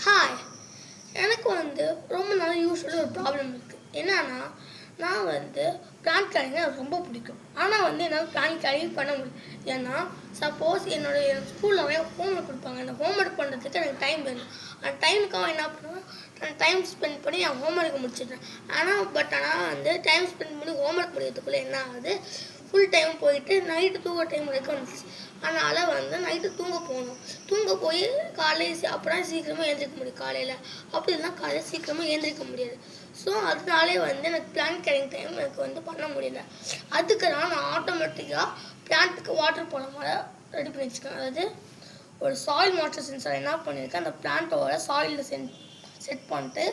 Hi. எனக்கு ரொம்ப நாள் யூஸ்வலி ஒரு ப்ராப்ளம் இருக்குது. என்னன்னா, நான் பிளான் கேரிங் எனக்கு ரொம்ப பிடிக்கும். ஆனால் என்னால் பிளான் கேரிங் பண்ண முடியும். ஏன்னா சப்போஸ் என்னுடைய ஸ்கூலில் நிறைய ஹோம்ஒர்க் கொடுப்பாங்க. அந்த ஹோம்ஒர்க் பண்ணுறதுக்கு எனக்கு டைம் வேணும். அந்த டைமுக்காக என்ன பண்ணுவேன், நான் டைம் ஸ்பெண்ட் பண்ணி என் ஹோம்ஒர்க்கை முடிச்சிடுறேன். ஆனால் டைம் ஸ்பெண்ட் பண்ணி ஹோம்ஒர்க் முடிக்கிறதுக்குள்ளே என்ன ஆகுது, ஃபுல் டைம் போயிட்டு நைட்டு தூங்க டைம் வரைக்கும் வந்துச்சு. அதனால் நைட்டு தூங்க போகணும். தூங்க போய் காலையில் அப்புறம் சீக்கிரமாக எழுந்திரிக்க முடியும் காலையில். அப்படி இல்லைனா காலையில் சீக்கிரமாக எழுந்திரிக்க முடியாது. ஸோ அதனாலே எனக்கு பிளான் கேரிங் டைம் எனக்கு பண்ண முடியல. அதுக்கு நான் ஆட்டோமேட்டிக்காக பிளான்ட்டுக்கு வாட்டர் போட மாதிரி ரெடி பண்ணி வச்சுருக்கேன். அதாவது ஒரு சாயில் மாய்ஸ்சர் சென்சார் என்ன பண்ணியிருக்கேன், அந்த பிளான்ட்டோட சாயிலில் செட் பண்ணிட்டு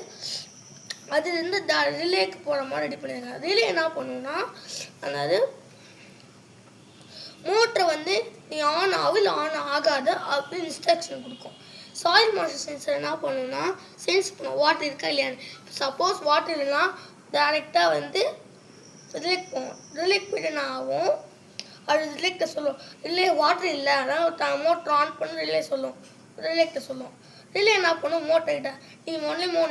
அதுலேருந்து ரிலேக்கு போகிற மாதிரி ரெடி பண்ணியிருக்கேன். ரிலே என்ன பண்ணுன்னா, அதாவது மோட்டரை நீ ஆன் ஆகும் இல்லை ஆன் ஆகாது அப்படின்னு இன்ஸ்ட்ரக்ஷன் கொடுக்கும். சாயில் மாய்ஸ்சர் சென்சர் என்ன பண்ணுன்னா, சென்ஸ் பண்ணும் வாட்டர் இருக்கா இல்லையான்னு. சப்போஸ் வாட்டர் இல்லைன்னா டேரெக்டாக ரிலேக்கு போகும். ரிலேக்கு போய்ட்டு என்ன ஆகும், அது ரிலேக்கிட்ட சொல்லும், ரிலே வாட்டர் இல்லை, அதாவது மோட்டர் ஆன் பண்ணி ரிலே சொல்லும், ரிலேக்கிட்ட சொல்லும். ரிலே என்ன பண்ணும், மோட்டர்கிட்ட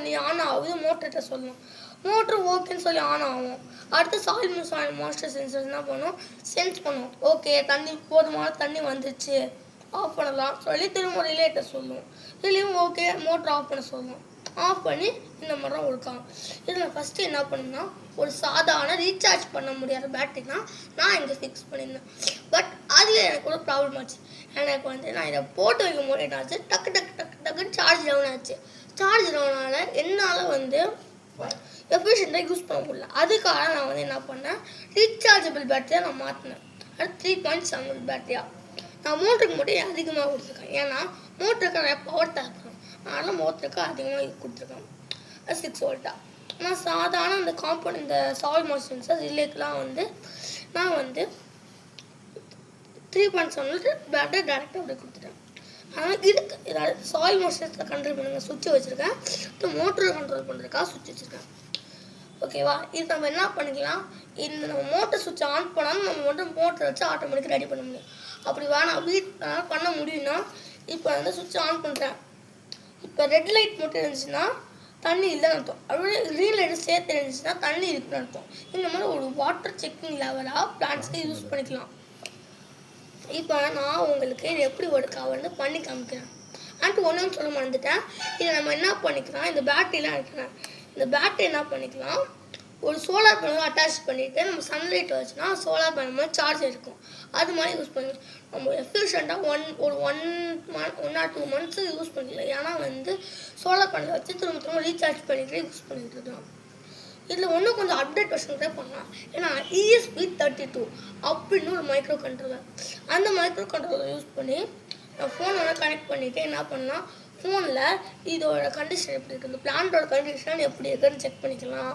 நீ ஆன் ஆகுது மோட்டர்கிட்ட சொல்லணும். மோட்ரு ஓகேன்னு சொல்லி ஆன் ஆகும். அடுத்து சாயில் மாய்ஸ்சர் சென்சர் என்ன பண்ணும், சென்ஸ் பண்ணும், ஓகே தண்ணி போதுமான தண்ணி வந்துச்சு, ஆஃப் பண்ணலாம் சொல்லி திரும்ப ரிலேட்ட சொல்லும். இதுலேயும் ஓகே மோட்ரு ஆஃப் பண்ண சொல்லும். ஆஃப் பண்ணி இந்த மாதிரி தான் ஒர்க் ஆகும். இதில் ஃபஸ்ட்டு என்ன பண்ணுன்னா, ஒரு சாதாரண ரீசார்ஜ் பண்ண முடியாத பேட்டரினா நான் இங்கே ஃபிக்ஸ் பண்ணியிருந்தேன். பட் அதில் எனக்கு ஒரு ப்ராப்ளம் ஆச்சு. எனக்கு நான் இதை போட்டு வைக்கும் போது என்ன ஆச்சு, டக்குன்னு சார்ஜ் டவுன் ஆச்சு. சார்ஜ் டவுனால் என்னால் எஃபிஷியண்டாக யூஸ் பண்ண முடியல. அதுக்காக நான் என்ன பண்ணேன், ரீசார்ஜபிள் பேட்டரியாக நான் மாற்றினேன். அது 3.7 பேட்டரியாக நான் மோட்டருக்கு மட்டும் அதிகமாக கொடுத்துருக்கேன். ஏன்னா மோட்டருக்கு நிறைய பவர் தேவைப்படும். அதனால் மோட்டருக்கு அதிகமாக கொடுத்துருக்கேன். 6 வோல்ட்டாக. நான் சாதாரண இந்த சாயில் மாய்ஸ்சர் சென்சர் ரிலேக்கெலாம் நான் 3.7 பேட்டரி டேரெக்டாக அப்படி கொடுத்துட்டேன். ஆனால் இதுக்கு ஏதாவது சாயில் மாய்ஸ்சர் கண்ட்ரோல் பண்ணுங்க சுவிட்ச் வச்சுருக்கேன். மோட்டரை கண்ட்ரோல் பண்ணுறதுக்காக சுவிட்ச் வச்சுருக்கேன். ஓகேவா, இது நம்ம என்ன பண்ணிக்கலாம், நம்ம மோட்டர் சுவிட்ச் ஆன் பண்ணாலும் நம்ம மோட்டரை வச்சு ஆட்டோமேட்டிக்காக ரெடி பண்ண முடியும். அப்படி வேணாம் பண்ண முடியும்னா, இப்போ சுவிட்ச் ஆன் பண்ணுறேன். இப்போ ரெட் லைட் மட்டும் இருந்துச்சுன்னா தண்ணி இல்லைன்னு அர்த்தம். அப்படியே க்ரீன் லைட்டு சேர்த்து இருந்துச்சுன்னா தண்ணி இருக்குன்னு அர்த்தம். இந்த மாதிரி ஒரு வாட்டர் செக்கிங் லெவலாக பிளான்ட்ஸ்க்கு யூஸ் பண்ணிக்கலாம். இப்போ நான் உங்களுக்கு இது எப்படி ஒர்க் ஆகுன்னு பண்ணி காமிக்கிறேன். ஒன்றும் சொல்ல மறந்துட்டேன். இதை நம்ம என்ன பண்ணிக்கலாம், இந்த பேட்டரிலாம் இருக்கிறேன், இந்த பேட்டரி என்ன பண்ணிக்கலாம், ஒரு சோலார் பேனல் அட்டாச் பண்ணிவிட்டு நம்ம சன்லைட் வச்சுன்னா சோலார் பேனல் மாதிரி சார்ஜ் இருக்கும். அது மாதிரி யூஸ் பண்ணி நம்ம எஃபிஷியண்ட்டாக ஒரு 1 or 2 months யூஸ் பண்ணிக்கலாம். ஏன்னா சோலார் பேனலை வச்சு திரும்ப ரீசார்ஜ் பண்ணிட்டு யூஸ் பண்ணிட்டு இருக்கலாம். இதில் ஒன்றும் கொஞ்சம் அப்டேட் வெர்ஷன் கூட பண்ணலாம். ஏன்னா ESP32 அப்படின்னு ஒரு மைக்ரோ கண்ட்ரோலர், அந்த மைக்ரோ கண்ட்ரோலர் யூஸ் பண்ணி நான் ஃபோனோட கனெக்ட் பண்ணிவிட்டு என்ன பண்ணலாம், ஃபோனில் இதோட கண்டிஷன் எப்படி இருக்குது, இந்த பிளான்ட்டோட கண்டிஷன் எப்படி இருக்குதுன்னு செக் பண்ணிக்கலாம்.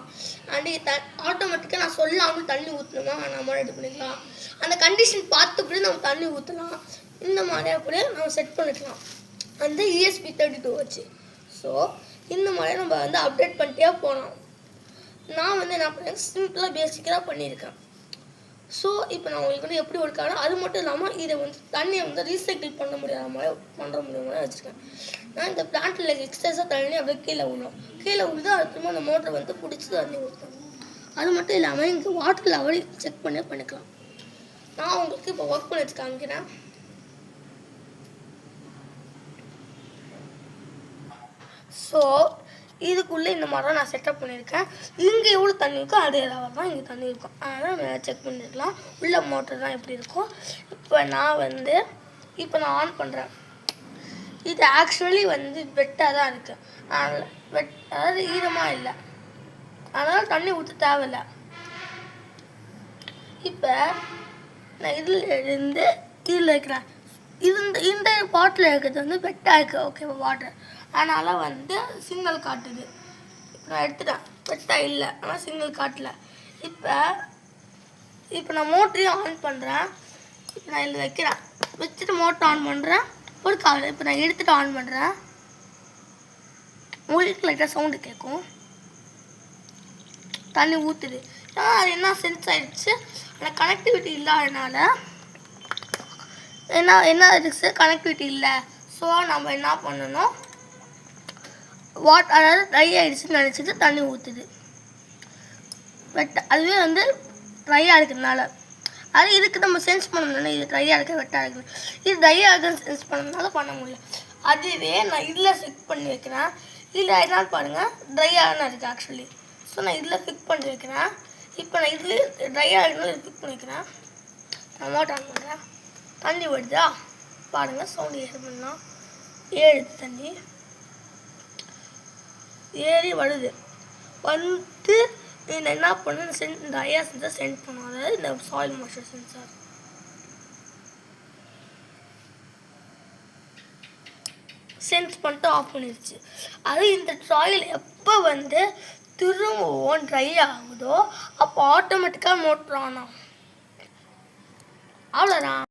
அண்ட் ஆட்டோமேட்டிக்காக நான் சொல்லாமல் தண்ணி ஊற்றணுமா நம்ம ரெடி பண்ணிக்கலாம். அந்த கண்டிஷன் பார்த்து கூட நம்ம தண்ணி ஊற்றலாம். இந்த மாதிரியாக கூட நம்ம செட் பண்ணிக்கலாம் அந்த ESP32 வச்சு. ஸோ இந்த மாதிரி நம்ம அப்டேட் பண்ணிட்டே போகலாம். நான் என்ன பண்ணேன், சிம்பிளாக பேசிக்காக பண்ணியிருக்கேன். ஸோ இப்போ நான் உங்களுக்கு எப்படி ஒர்க் ஆகணும், அது மட்டும் இல்லாமல் இதை தண்ணியை ரீசைக்கிள் பண்ண முடியாத மாதிரி வச்சுருக்கேன். நான் இந்த பிளான்ட்டில் எக்ஸஸாக தண்ணி அப்படியே கீழே விழுது அது திரும்ப அந்த மோட்டரை பிடிச்சி தண்ணி ஊற்றணும். அது மட்டும் இல்லாமல் இங்கே வாட்டர் லெவல் செக் பண்ணிக்கலாம். நான் உங்களுக்கு இப்போ ஒர்க் பண்ணி வச்சு காமிக்கிறேன். ஸோ இதுக்குள்ளே இந்த மாதிரி தான் நான் செட்டப் பண்ணியிருக்கேன். இங்கே எவ்வளோ தண்ணி இருக்கோ அதே லெவல் தான் இங்கே தண்ணி இருக்கும். அதனால் நம்ம செக் பண்ணிடலாம் உள்ள மோட்டர் தான் எப்படி இருக்கும். இப்போ நான் ஆன் பண்ணுறேன். இது ஆக்சுவலி வெட்டாக தான் இருக்குது. அதனால் அதாவது ஈரமாக இல்லை, அதனால் தண்ணி ஊற்ற தேவையில்லை. இப்போ நான் இதில் வைக்கிறேன். இந்த பாட்டில் இருக்கிறது வெட்டாக இருக்குது. ஓகேவா, வாட்டர். அதனால் சிக்னல் காட்டுது. இப்போ நான் எடுத்துட்டேன், வெட்டாக இல்லை, ஆனால் சிக்னல் காட்டல. இப்போ நான் மோட்டரையும் ஆன் பண்ணுறேன். இப்போ நான் இதில் வைக்கிறேன், வச்சுட்டு மோட்டர் ஆன் பண்ணுறேன். ஒரு கால் இப்போ நான் எடுத்துகிட்டு ஆன் பண்ணுறேன். உங்களுக்கு லைட்டாக சவுண்டு கேட்கும், தண்ணி ஊற்றுது. அது என்ன சென்ஸ் ஆகிடுச்சு, ஆனால் கனெக்டிவிட்டி இல்லாதனால என்ன இருக்கு, கனெக்டிவிட்டி இல்லை. ஸோ நம்ம என்ன பண்ணணும், அதாவது ட்ரை ஆகிடுச்சுன்னு நினச்சிட்டு தண்ணி ஊற்றுது. அதுவே வந்து ட்ரையாக இருக்கிறதுனால அது இதுக்கு நம்ம சென்ஸ் பண்ணணும்னா இது ட்ரையாக இருக்குது வெட்டாக இருக்குது. இது ட்ரையாக இருக்குன்னு சென்ஸ் பண்ணதுனால பண்ண முடியல. அதுவே நான் இதில் ஃபிக்ஸ் பண்ணி வைக்கிறேன். இதில் என்னன்னு பாருங்கள், ட்ரையாக இருக்குது ஆக்சுவலி. ஸோ நான் இதில் ஃபிக்ஸ் பண்ணி வைக்கிறேன். இப்போ நான் இதில் ட்ரையாக இருக்குன்னு ஃபிக்ஸ் பண்ணி வைக்கிறேன். நான் மோட்டர் ஆன் பண்ணுறேன். தண்ணி வருதா பாருங்கள், சவுண்டு ஏறு பண்ணலாம். ஏழுது தண்ணி ஏறி வருது. வந்து நான் என்ன பண்ணேன், இந்த ஐஆர் சென்சார் சென்ட் பண்ணுவோம். அதாவது இந்த சாயில் மாய்ஸ்சர் சென்சார் சென்ஸ் பண்ணிட்டு ஆஃப் பண்ணிடுச்சு. அது இந்த சாயில் எப்போ வந்து திரும்பவும் ட்ரை ஆகுதோ அப்போ ஆட்டோமேட்டிக்காக மோட்டர் ஆன் ஆகும். அவ்வளோதான்.